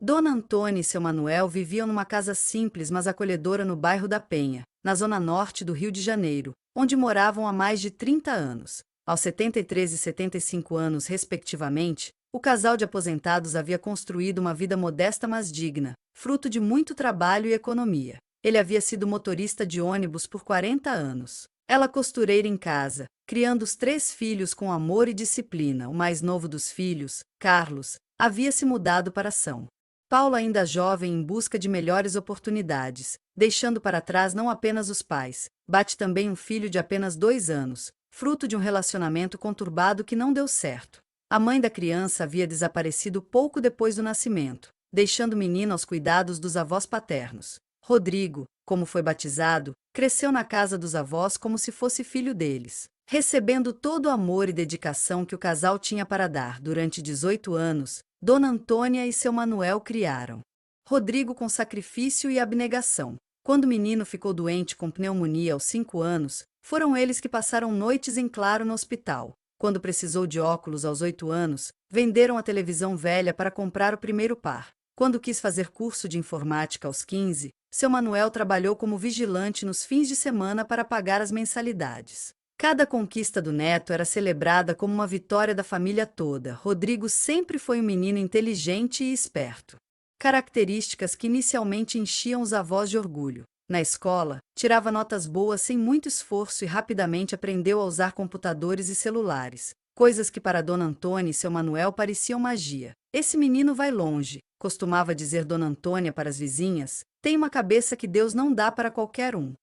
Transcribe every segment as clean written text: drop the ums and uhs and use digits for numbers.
Dona Antônia e seu Manuel viviam numa casa simples mas acolhedora no bairro da Penha, na zona norte do Rio de Janeiro, onde moravam há mais de 30 anos. Aos 73 e 75 anos, respectivamente, o casal de aposentados havia construído uma vida modesta mas digna, fruto de muito trabalho e economia. Ele havia sido motorista de ônibus por 40 anos. Ela costureira em casa, criando os 3 filhos com amor e disciplina. O mais novo dos filhos, Carlos, havia se mudado para São Paulo ainda jovem em busca de melhores oportunidades, deixando para trás não apenas os pais, bate também um filho de apenas 2 anos, fruto de um relacionamento conturbado que não deu certo. A mãe da criança havia desaparecido pouco depois do nascimento, deixando o menino aos cuidados dos avós paternos. Rodrigo, como foi batizado, cresceu na casa dos avós como se fosse filho deles, recebendo todo o amor e dedicação que o casal tinha para dar. Durante 18 anos, Dona Antônia e seu Manuel criaram Rodrigo com sacrifício e abnegação. Quando o menino ficou doente com pneumonia aos 5 anos, foram eles que passaram noites em claro no hospital. Quando precisou de óculos aos 8 anos, venderam a televisão velha para comprar o primeiro par. Quando quis fazer curso de informática aos 15, seu Manuel trabalhou como vigilante nos fins de semana para pagar as mensalidades. Cada conquista do neto era celebrada como uma vitória da família toda. Rodrigo sempre foi um menino inteligente e esperto. Características que inicialmente enchiam os avós de orgulho. Na escola, tirava notas boas sem muito esforço e rapidamente aprendeu a usar computadores e celulares, coisas que para Dona Antônia e seu Manuel pareciam magia. Esse menino vai longe, costumava dizer Dona Antônia para as vizinhas, tem uma cabeça que Deus não dá para qualquer um.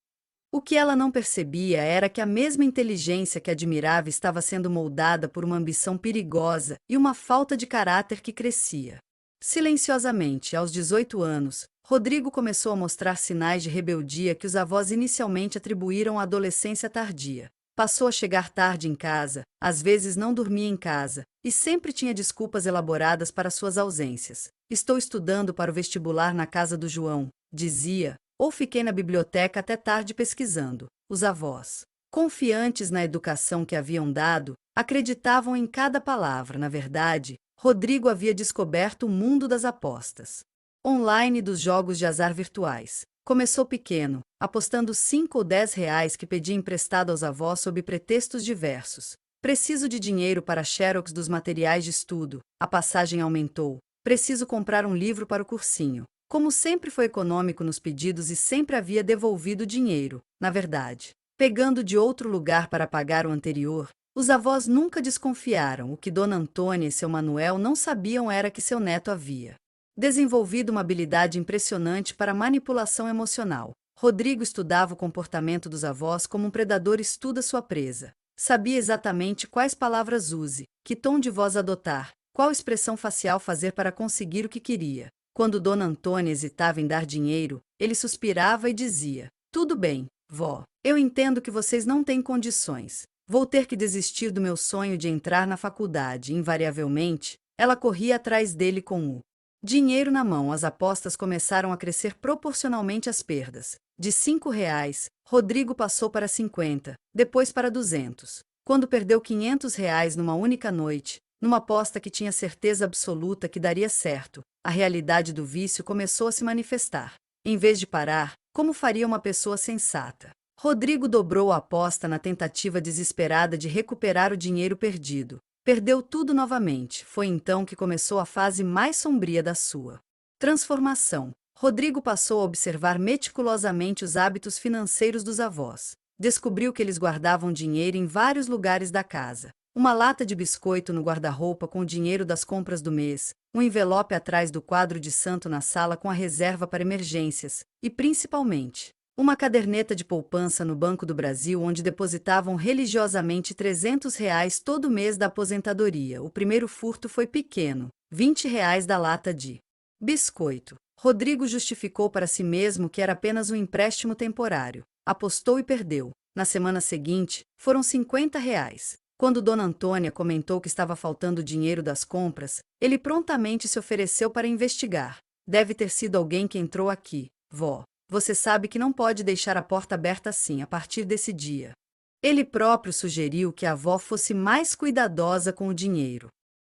O que ela não percebia era que a mesma inteligência que admirava estava sendo moldada por uma ambição perigosa e uma falta de caráter que crescia. Silenciosamente, aos 18 anos, Rodrigo começou a mostrar sinais de rebeldia que os avós inicialmente atribuíram à adolescência tardia. Passou a chegar tarde em casa, às vezes não dormia em casa, e sempre tinha desculpas elaboradas para suas ausências. Estou estudando para o vestibular na casa do João, dizia, ou fiquei na biblioteca até tarde pesquisando. Os avós, confiantes na educação que haviam dado, acreditavam em cada palavra. Na verdade, Rodrigo havia descoberto o mundo das apostas online e dos jogos de azar virtuais. Começou pequeno, apostando 5 ou 10 reais que pedia emprestado aos avós sob pretextos diversos. Preciso de dinheiro para xerox dos materiais de estudo, a passagem aumentou. Preciso comprar um livro para o cursinho. Como sempre foi econômico nos pedidos e sempre havia devolvido o dinheiro, na verdade, pegando de outro lugar para pagar o anterior, os avós nunca desconfiaram. O que Dona Antônia e seu Manuel não sabiam era que seu neto havia desenvolvido uma habilidade impressionante para manipulação emocional. Rodrigo estudava o comportamento dos avós como um predador estuda sua presa. Sabia exatamente quais palavras use, que tom de voz adotar, qual expressão facial fazer para conseguir o que queria. Quando Dona Antônia hesitava em dar dinheiro, ele suspirava e dizia: "Tudo bem, vó. Eu entendo que vocês não têm condições. Vou ter que desistir do meu sonho de entrar na faculdade." Invariavelmente, ela corria atrás dele com o dinheiro na mão. As apostas começaram a crescer proporcionalmente às perdas. De 5 reais, Rodrigo passou para 50, depois para 200. Quando perdeu 500 reais numa única noite, numa aposta que tinha certeza absoluta que daria certo, a realidade do vício começou a se manifestar. Em vez de parar, como faria uma pessoa sensata, Rodrigo dobrou a aposta na tentativa desesperada de recuperar o dinheiro perdido. Perdeu tudo novamente. Foi então que começou a fase mais sombria da sua transformação. Rodrigo passou a observar meticulosamente os hábitos financeiros dos avós. Descobriu que eles guardavam dinheiro em vários lugares da casa. Uma lata de biscoito no guarda-roupa com o dinheiro das compras do mês, um envelope atrás do quadro de santo na sala com a reserva para emergências, e principalmente, uma caderneta de poupança no Banco do Brasil onde depositavam religiosamente 300 reais todo mês da aposentadoria. O primeiro furto foi pequeno, 20 reais da lata de biscoito. Rodrigo justificou para si mesmo que era apenas um empréstimo temporário. Apostou e perdeu. Na semana seguinte, foram 50 reais. Quando Dona Antônia comentou que estava faltando dinheiro das compras, ele prontamente se ofereceu para investigar. Deve ter sido alguém que entrou aqui, vó. Você sabe que não pode deixar a porta aberta assim a partir desse dia. Ele próprio sugeriu que a avó fosse mais cuidadosa com o dinheiro.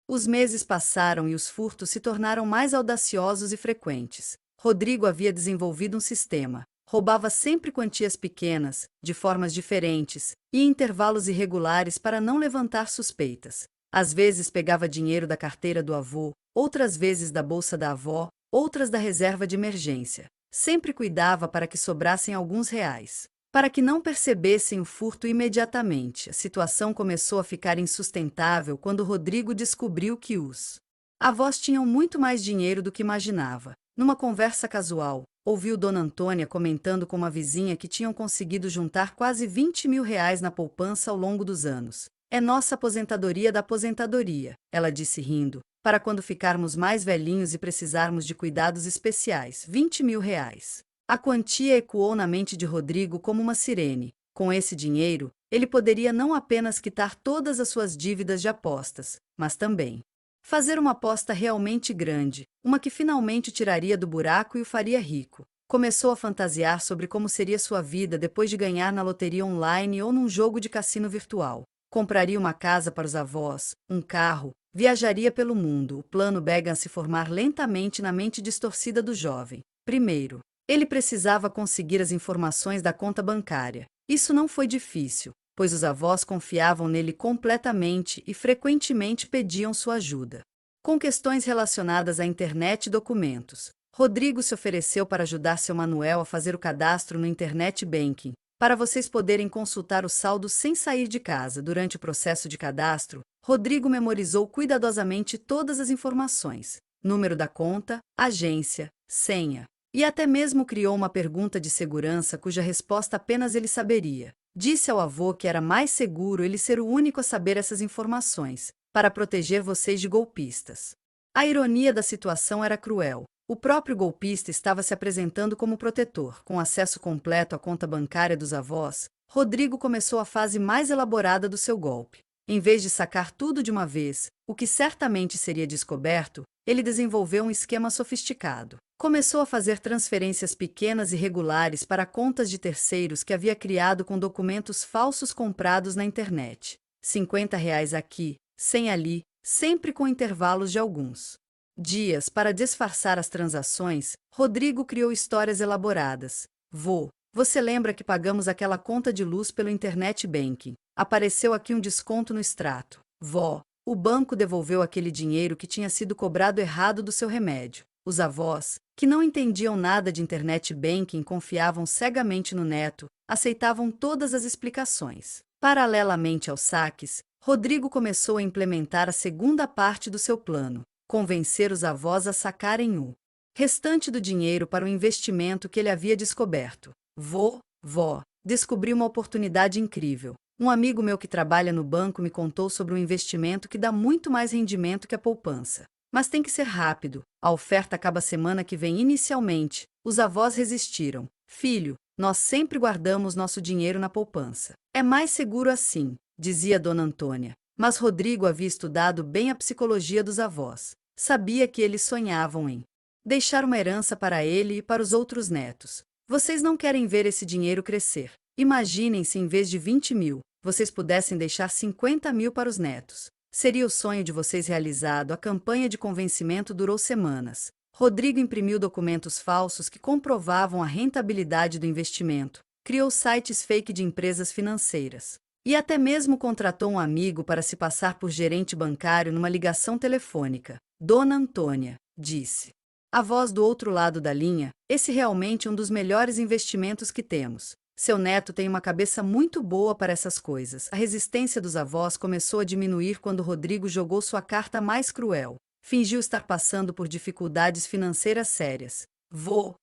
Os meses passaram e os furtos se tornaram mais audaciosos e frequentes. Rodrigo havia desenvolvido um sistema. Roubava sempre quantias pequenas, de formas diferentes, e em intervalos irregulares para não levantar suspeitas. Às vezes pegava dinheiro da carteira do avô, outras vezes da bolsa da avó, outras da reserva de emergência. Sempre cuidava para que sobrassem alguns reais. Para que não percebessem o furto imediatamente, a situação começou a ficar insustentável quando Rodrigo descobriu que os avós tinham muito mais dinheiro do que imaginava. Numa conversa casual, ouviu Dona Antônia comentando com uma vizinha que tinham conseguido juntar quase 20 mil reais na poupança ao longo dos anos. É nossa aposentadoria da aposentadoria, ela disse rindo, para quando ficarmos mais velhinhos e precisarmos de cuidados especiais, 20 mil reais. A quantia ecoou na mente de Rodrigo como uma sirene. Com esse dinheiro, ele poderia não apenas quitar todas as suas dívidas de apostas, mas também fazer uma aposta realmente grande, uma que finalmente o tiraria do buraco e o faria rico. Começou a fantasiar sobre como seria sua vida depois de ganhar na loteria online ou num jogo de cassino virtual. Compraria uma casa para os avós, um carro, viajaria pelo mundo. O plano Began se formar lentamente na mente distorcida do jovem. Primeiro, ele precisava conseguir as informações da conta bancária. Isso não foi difícil, pois os avós confiavam nele completamente e frequentemente pediam sua ajuda. Com questões relacionadas à internet e documentos, Rodrigo se ofereceu para ajudar seu Manuel a fazer o cadastro no Internet Banking, para vocês poderem consultar o saldo sem sair de casa. Durante o processo de cadastro, Rodrigo memorizou cuidadosamente todas as informações: número da conta, agência, senha. E até mesmo criou uma pergunta de segurança cuja resposta apenas ele saberia. Disse ao avô que era mais seguro ele ser o único a saber essas informações, para proteger vocês de golpistas. A ironia da situação era cruel. O próprio golpista estava se apresentando como protetor. Com acesso completo à conta bancária dos avós, Rodrigo começou a fase mais elaborada do seu golpe. Em vez de sacar tudo de uma vez, o que certamente seria descoberto, ele desenvolveu um esquema sofisticado. Começou a fazer transferências pequenas e regulares para contas de terceiros que havia criado com documentos falsos comprados na internet. R$ 50 aqui, 100 ali, sempre com intervalos de alguns dias. Para disfarçar as transações, Rodrigo criou histórias elaboradas. Vô, você lembra que pagamos aquela conta de luz pelo Internet Banking? Apareceu aqui um desconto no extrato. Vó, o banco devolveu aquele dinheiro que tinha sido cobrado errado do seu remédio. Os avós, que não entendiam nada de Internet Banking, confiavam cegamente no neto, aceitavam todas as explicações. Paralelamente aos saques, Rodrigo começou a implementar a segunda parte do seu plano: convencer os avós a sacarem o restante do dinheiro para o investimento que ele havia descoberto. Vó, descobri uma oportunidade incrível. Um amigo meu que trabalha no banco me contou sobre um investimento que dá muito mais rendimento que a poupança. Mas tem que ser rápido. A oferta acaba semana que vem. Inicialmente, os avós resistiram. Filho, nós sempre guardamos nosso dinheiro na poupança. É mais seguro assim, dizia Dona Antônia. Mas Rodrigo havia estudado bem a psicologia dos avós. Sabia que eles sonhavam em deixar uma herança para ele e para os outros netos. Vocês não querem ver esse dinheiro crescer. Imaginem se em vez de 20 mil, vocês pudessem deixar 50 mil para os netos. Seria o sonho de vocês realizado. A campanha de convencimento durou semanas. Rodrigo imprimiu documentos falsos que comprovavam a rentabilidade do investimento, criou sites fake de empresas financeiras e até mesmo contratou um amigo para se passar por gerente bancário numa ligação telefônica. Dona Antônia, disse a voz do outro lado da linha, esse realmente é um dos melhores investimentos que temos. Seu neto tem uma cabeça muito boa para essas coisas. A resistência dos avós começou a diminuir quando Rodrigo jogou sua carta mais cruel. Fingiu estar passando por dificuldades financeiras sérias. Vó,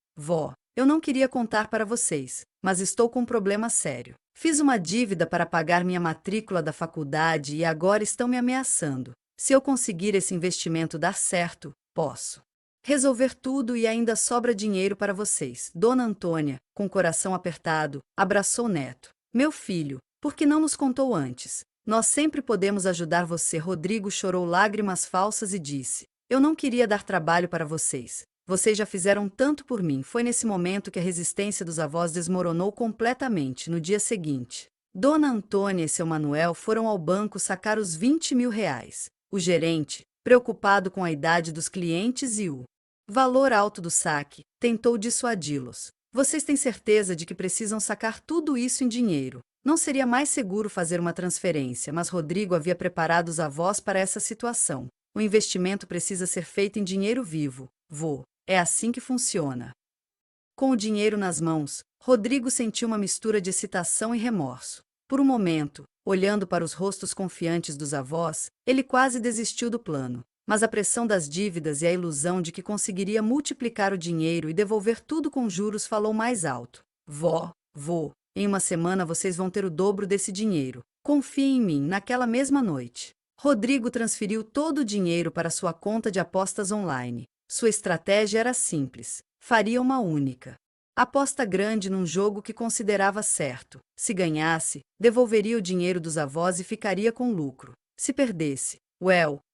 eu não queria contar para vocês, mas estou com um problema sério. Fiz uma dívida para pagar minha matrícula da faculdade e agora estão me ameaçando. Se eu conseguir esse investimento dar certo, posso resolver tudo e ainda sobra dinheiro para vocês. Dona Antônia, com o coração apertado, abraçou o neto. Meu filho, por que não nos contou antes? Nós sempre podemos ajudar você. Rodrigo chorou lágrimas falsas e disse: eu não queria dar trabalho para vocês. Vocês já fizeram tanto por mim. Foi nesse momento que a resistência dos avós desmoronou completamente. No dia seguinte, Dona Antônia e seu Manuel foram ao banco sacar os 20 mil reais. O gerente, preocupado com a idade dos clientes e o valor alto do saque, tentou dissuadi-los. Vocês têm certeza de que precisam sacar tudo isso em dinheiro? Não seria mais seguro fazer uma transferência, mas Rodrigo havia preparado os avós para essa situação. O investimento precisa ser feito em dinheiro vivo. Vô, é assim que funciona. Com o dinheiro nas mãos, Rodrigo sentiu uma mistura de excitação e remorso. Por um momento, olhando para os rostos confiantes dos avós, ele quase desistiu do plano. Mas a pressão das dívidas e a ilusão de que conseguiria multiplicar o dinheiro e devolver tudo com juros falou mais alto. Vó, vô, em uma semana vocês vão ter o dobro desse dinheiro. Confie em mim. Naquela mesma noite, Rodrigo transferiu todo o dinheiro para sua conta de apostas online. Sua estratégia era simples. Faria uma única aposta grande num jogo que considerava certo. Se ganhasse, devolveria o dinheiro dos avós e ficaria com lucro. Se perdesse,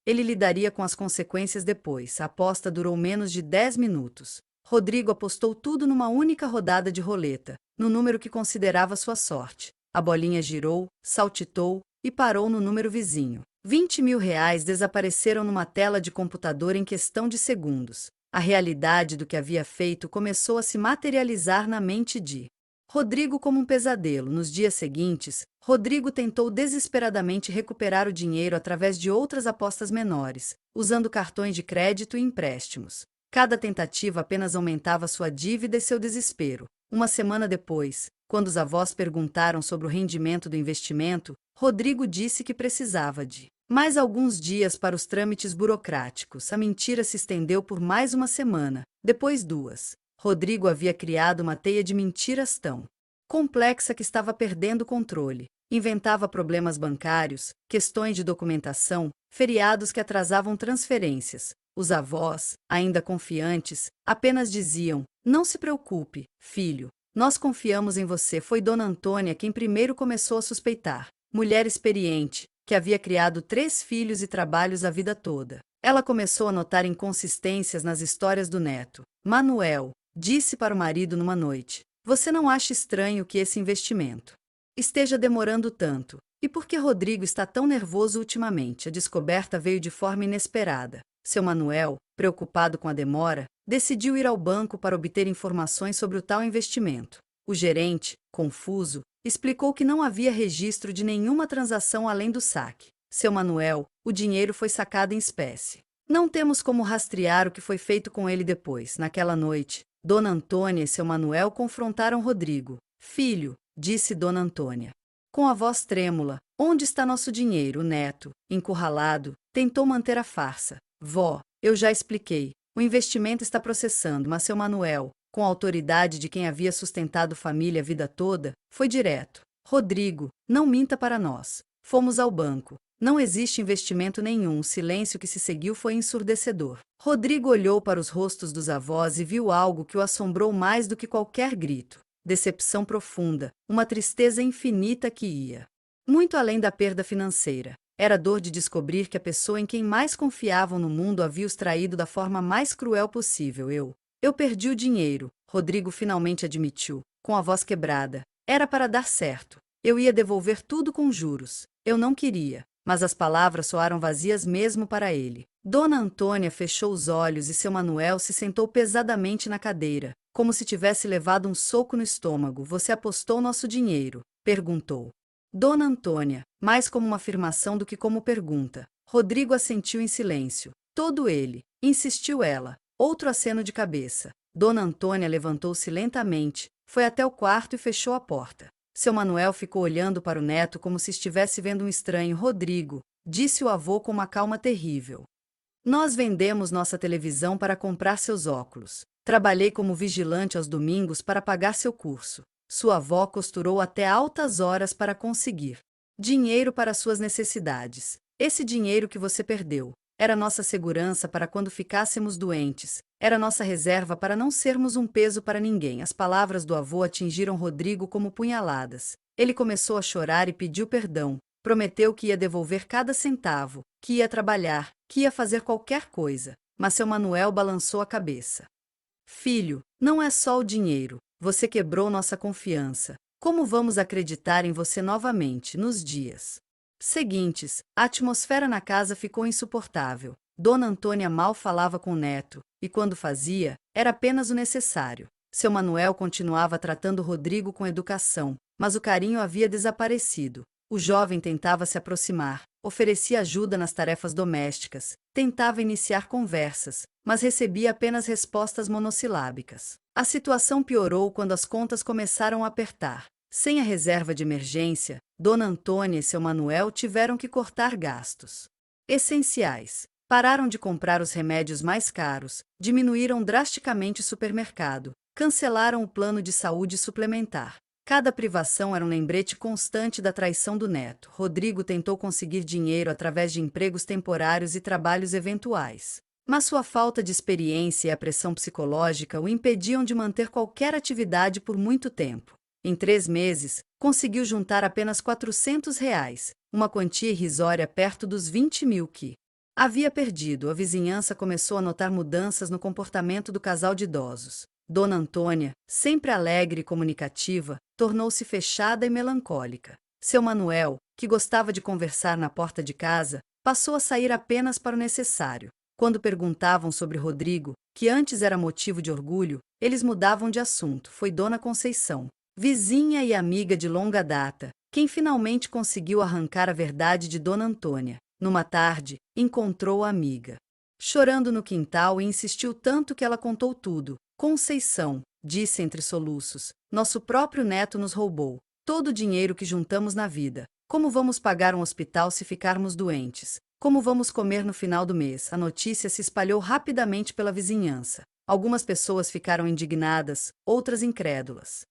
ele lidaria com as consequências depois. A aposta durou menos de 10 minutos. Rodrigo apostou tudo numa única rodada de roleta, no número que considerava sua sorte. A bolinha girou, saltitou e parou no número vizinho. R$ 20.000 desapareceram numa tela de computador em questão de segundos. A realidade do que havia feito começou a se materializar na mente de Rodrigo como um pesadelo. Nos dias seguintes, Rodrigo tentou desesperadamente recuperar o dinheiro através de outras apostas menores, usando cartões de crédito e empréstimos. Cada tentativa apenas aumentava sua dívida e seu desespero. Uma semana depois, quando os avós perguntaram sobre o rendimento do investimento, Rodrigo disse que precisava de mais alguns dias para os trâmites burocráticos. A mentira se estendeu por mais uma semana, depois 2. Rodrigo havia criado uma teia de mentiras tão complexa que estava perdendo o controle. Inventava problemas bancários, questões de documentação, feriados que atrasavam transferências. Os avós, ainda confiantes, apenas diziam: "Não se preocupe, filho. Nós confiamos em você." Foi Dona Antônia quem primeiro começou a suspeitar. Mulher experiente, que havia criado 3 filhos e trabalhos a vida toda. Ela começou a notar inconsistências nas histórias do neto. Manuel disse para o marido numa noite: "Você não acha estranho que esse investimento esteja demorando tanto? E por que Rodrigo está tão nervoso ultimamente?" A descoberta veio de forma inesperada. Seu Manuel, preocupado com a demora, decidiu ir ao banco para obter informações sobre o tal investimento. O gerente, confuso, explicou que não havia registro de nenhuma transação além do saque. Seu Manuel, o dinheiro foi sacado em espécie. Não temos como rastrear o que foi feito com ele depois. Naquela noite, Dona Antônia e seu Manuel confrontaram Rodrigo. "Filho", disse Dona Antônia, com a voz trêmula, "onde está nosso dinheiro?" O neto, encurralado, tentou manter a farsa. "Vó, eu já expliquei. O investimento está processando." Mas seu Manuel, com a autoridade de quem havia sustentado família a vida toda, foi direto. "Rodrigo, não minta para nós. Fomos ao banco. Não existe investimento nenhum." O silêncio que se seguiu foi ensurdecedor. Rodrigo olhou para os rostos dos avós e viu algo que o assombrou mais do que qualquer grito. Decepção profunda, uma tristeza infinita que ia muito além da perda financeira. Era dor de descobrir que a pessoa em quem mais confiavam no mundo havia os traído da forma mais cruel possível. Eu perdi o dinheiro", Rodrigo finalmente admitiu, com a voz quebrada. "Era para dar certo. Eu ia devolver tudo com juros. Eu não queria." Mas as palavras soaram vazias mesmo para ele. Dona Antônia fechou os olhos e seu Manuel se sentou pesadamente na cadeira, como se tivesse levado um soco no estômago. "Você apostou nosso dinheiro?" perguntou Dona Antônia, mais como uma afirmação do que como pergunta. Rodrigo assentiu em silêncio. "Todo ele", insistiu ela. Outro aceno de cabeça. Dona Antônia levantou-se lentamente, foi até o quarto e fechou a porta. Seu Manuel ficou olhando para o neto como se estivesse vendo um estranho. "Rodrigo", disse o avô com uma calma terrível, "nós vendemos nossa televisão para comprar seus óculos. Trabalhei como vigilante aos domingos para pagar seu curso. Sua avó costurou até altas horas para conseguir dinheiro para suas necessidades. Esse dinheiro que você perdeu era nossa segurança para quando ficássemos doentes, era nossa reserva para não sermos um peso para ninguém." As palavras do avô atingiram Rodrigo como punhaladas. Ele começou a chorar e pediu perdão. Prometeu que ia devolver cada centavo, que ia trabalhar, que ia fazer qualquer coisa. Mas seu Manuel balançou a cabeça. "Filho, não é só o dinheiro. Você quebrou nossa confiança. Como vamos acreditar em você novamente?" Nos dias seguintes, a atmosfera na casa ficou insuportável. Dona Antônia mal falava com o neto, e quando fazia, era apenas o necessário. Seu Manuel continuava tratando Rodrigo com educação, mas o carinho havia desaparecido. O jovem tentava se aproximar, oferecia ajuda nas tarefas domésticas, tentava iniciar conversas, mas recebia apenas respostas monossilábicas. A situação piorou quando as contas começaram a apertar. Sem a reserva de emergência, Dona Antônia e seu Manuel tiveram que cortar gastos essenciais. Pararam de comprar os remédios mais caros, diminuíram drasticamente o supermercado, cancelaram o plano de saúde suplementar. Cada privação era um lembrete constante da traição do neto. Rodrigo tentou conseguir dinheiro através de empregos temporários e trabalhos eventuais. Mas sua falta de experiência e a pressão psicológica o impediam de manter qualquer atividade por muito tempo. Em 3 meses, conseguiu juntar apenas R$ 400, uma quantia irrisória perto dos 20.000 que havia perdido. A vizinhança começou a notar mudanças no comportamento do casal de idosos. Dona Antônia, sempre alegre e comunicativa, tornou-se fechada e melancólica. Seu Manuel, que gostava de conversar na porta de casa, passou a sair apenas para o necessário. Quando perguntavam sobre Rodrigo, que antes era motivo de orgulho, eles mudavam de assunto. Foi Dona Conceição, vizinha e amiga de longa data, quem finalmente conseguiu arrancar a verdade de Dona Antônia. Numa tarde, encontrou a amiga chorando no quintal e insistiu tanto que ela contou tudo. Conceição, disse entre soluços, nosso próprio neto nos roubou todo o dinheiro que juntamos na vida. Como vamos pagar um hospital se ficarmos doentes? Como vamos comer no final do mês? A notícia se espalhou rapidamente pela vizinhança. Algumas pessoas ficaram indignadas, outras incrédulas.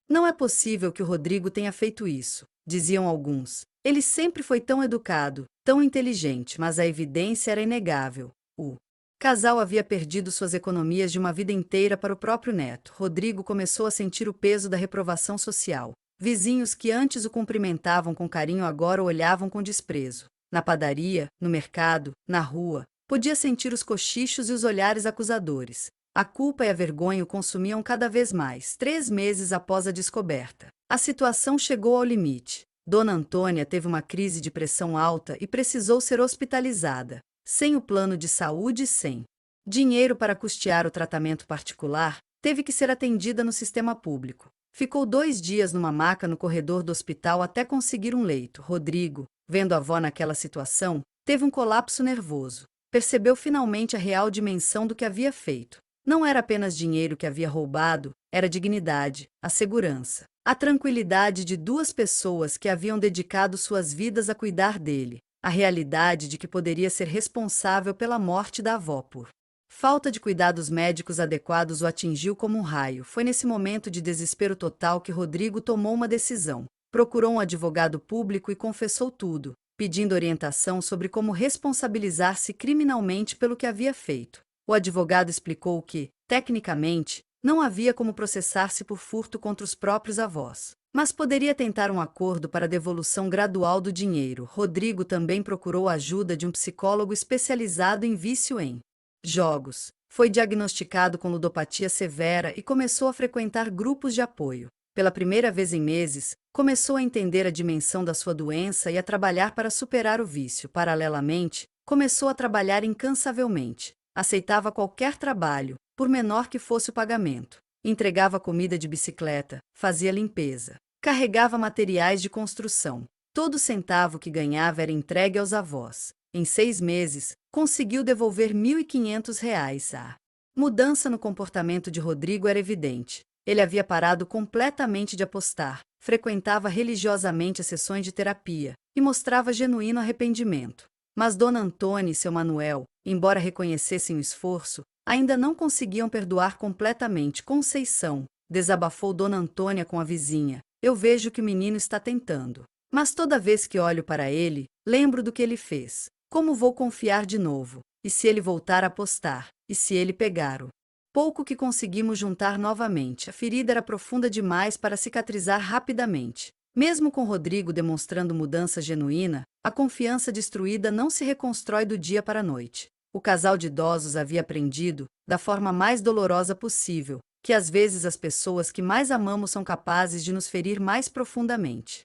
Não é possível que o Rodrigo tenha feito isso, diziam alguns. Ele sempre foi tão educado, tão inteligente, mas a evidência era inegável. O casal havia perdido suas economias de uma vida inteira para o próprio neto. Rodrigo começou a sentir o peso da reprovação social. Vizinhos que antes o cumprimentavam com carinho agora o olhavam com desprezo. Na padaria, no mercado, na rua, podia sentir os cochichos e os olhares acusadores. A culpa e a vergonha o consumiam cada vez mais. 3 meses após a descoberta, a situação chegou ao limite. Dona Antônia teve uma crise de pressão alta e precisou ser hospitalizada. Sem o plano de saúde e sem dinheiro para custear o tratamento particular, teve que ser atendida no sistema público. Ficou 2 dias numa maca no corredor do hospital até conseguir um leito. Rodrigo, vendo a avó naquela situação, teve um colapso nervoso. Percebeu finalmente a real dimensão do que havia feito. Não era apenas dinheiro que havia roubado, era a dignidade, a segurança, a tranquilidade de 2 pessoas que haviam dedicado suas vidas a cuidar dele. A realidade de que poderia ser responsável pela morte da avó por falta de cuidados médicos adequados o atingiu como um raio. Foi nesse momento de desespero total que Rodrigo tomou uma decisão. Procurou um advogado público e confessou tudo, pedindo orientação sobre como responsabilizar-se criminalmente pelo que havia feito. O advogado explicou que, tecnicamente, não havia como processar-se por furto contra os próprios avós, mas poderia tentar um acordo para a devolução gradual do dinheiro. Rodrigo também procurou a ajuda de um psicólogo especializado em vício em jogos. Foi diagnosticado com ludopatia severa e começou a frequentar grupos de apoio. Pela primeira vez em meses, começou a entender a dimensão da sua doença e a trabalhar para superar o vício. Paralelamente, começou a trabalhar incansavelmente. Aceitava qualquer trabalho, por menor que fosse o pagamento. Entregava comida de bicicleta, fazia limpeza, carregava materiais de construção. Todo centavo que ganhava era entregue aos avós. Em 6 meses, conseguiu devolver R$ 1.500. A mudança no comportamento de Rodrigo era evidente. Ele havia parado completamente de apostar, frequentava religiosamente as sessões de terapia e mostrava genuíno arrependimento. Mas Dona Antônia e seu Manuel, embora reconhecessem o esforço, ainda não conseguiam perdoar completamente. Conceição, desabafou Dona Antônia com a vizinha, eu vejo que o menino está tentando. Mas toda vez que olho para ele, lembro do que ele fez. Como vou confiar de novo? E se ele voltar a apostar? E se ele pegar o pouco que conseguimos juntar novamente? A ferida era profunda demais para cicatrizar rapidamente. Mesmo com Rodrigo demonstrando mudança genuína, a confiança destruída não se reconstrói do dia para a noite. O casal de idosos havia aprendido, da forma mais dolorosa possível, que às vezes as pessoas que mais amamos são capazes de nos ferir mais profundamente.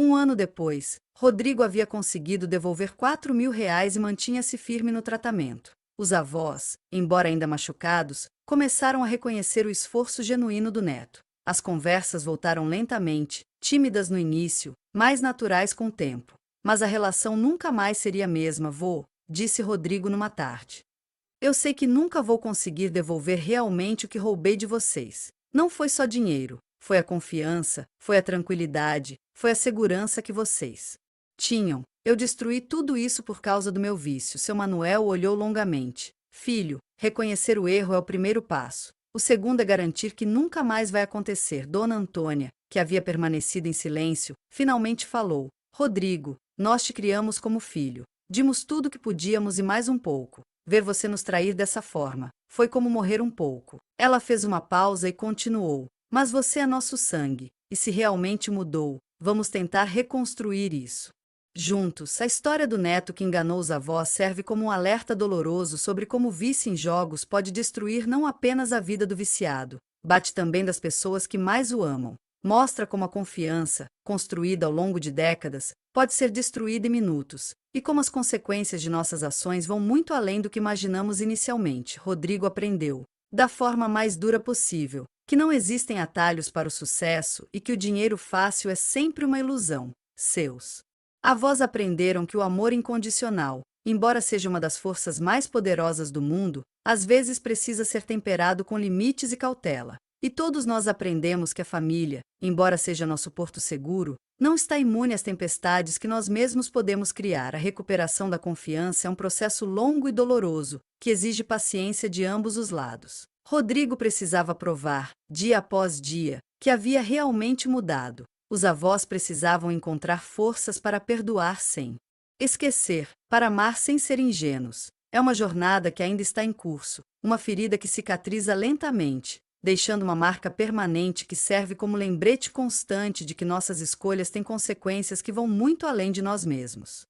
Um ano depois, Rodrigo havia conseguido devolver R$ 4.000 e mantinha-se firme no tratamento. Os avós, embora ainda machucados, começaram a reconhecer o esforço genuíno do neto. As conversas voltaram lentamente, tímidas no início, mais naturais com o tempo. Mas a relação nunca mais seria a mesma, vô, disse Rodrigo numa tarde. Eu sei que nunca vou conseguir devolver realmente o que roubei de vocês. Não foi só dinheiro, foi a confiança, foi a tranquilidade, foi a segurança que vocês tinham. Eu destruí tudo isso por causa do meu vício. Seu Manuel olhou longamente. Filho, reconhecer o erro é o primeiro passo. O segundo é garantir que nunca mais vai acontecer. Dona Antônia, que havia permanecido em silêncio, finalmente falou. Rodrigo, nós te criamos como filho. Dimos tudo o que podíamos e mais um pouco. Ver você nos trair dessa forma foi como morrer um pouco. Ela fez uma pausa e continuou. Mas você é nosso sangue, e se realmente mudou, vamos tentar reconstruir isso. Juntos, a história do neto que enganou os avós serve como um alerta doloroso sobre como o vício em jogos pode destruir não apenas a vida do viciado, bate também das pessoas que mais o amam. Mostra como a confiança, construída ao longo de décadas, pode ser destruída em minutos, e como as consequências de nossas ações vão muito além do que imaginamos inicialmente. Rodrigo aprendeu, da forma mais dura possível, que não existem atalhos para o sucesso e que o dinheiro fácil é sempre uma ilusão. Seus avós aprenderam que o amor incondicional, embora seja uma das forças mais poderosas do mundo, às vezes precisa ser temperado com limites e cautela. E todos nós aprendemos que a família, embora seja nosso porto seguro, não está imune às tempestades que nós mesmos podemos criar. A recuperação da confiança é um processo longo e doloroso, que exige paciência de ambos os lados. Rodrigo precisava provar, dia após dia, que havia realmente mudado. Os avós precisavam encontrar forças para perdoar sem esquecer, para amar sem ser ingênuos. É uma jornada que ainda está em curso, uma ferida que cicatriza lentamente, deixando uma marca permanente que serve como lembrete constante de que nossas escolhas têm consequências que vão muito além de nós mesmos.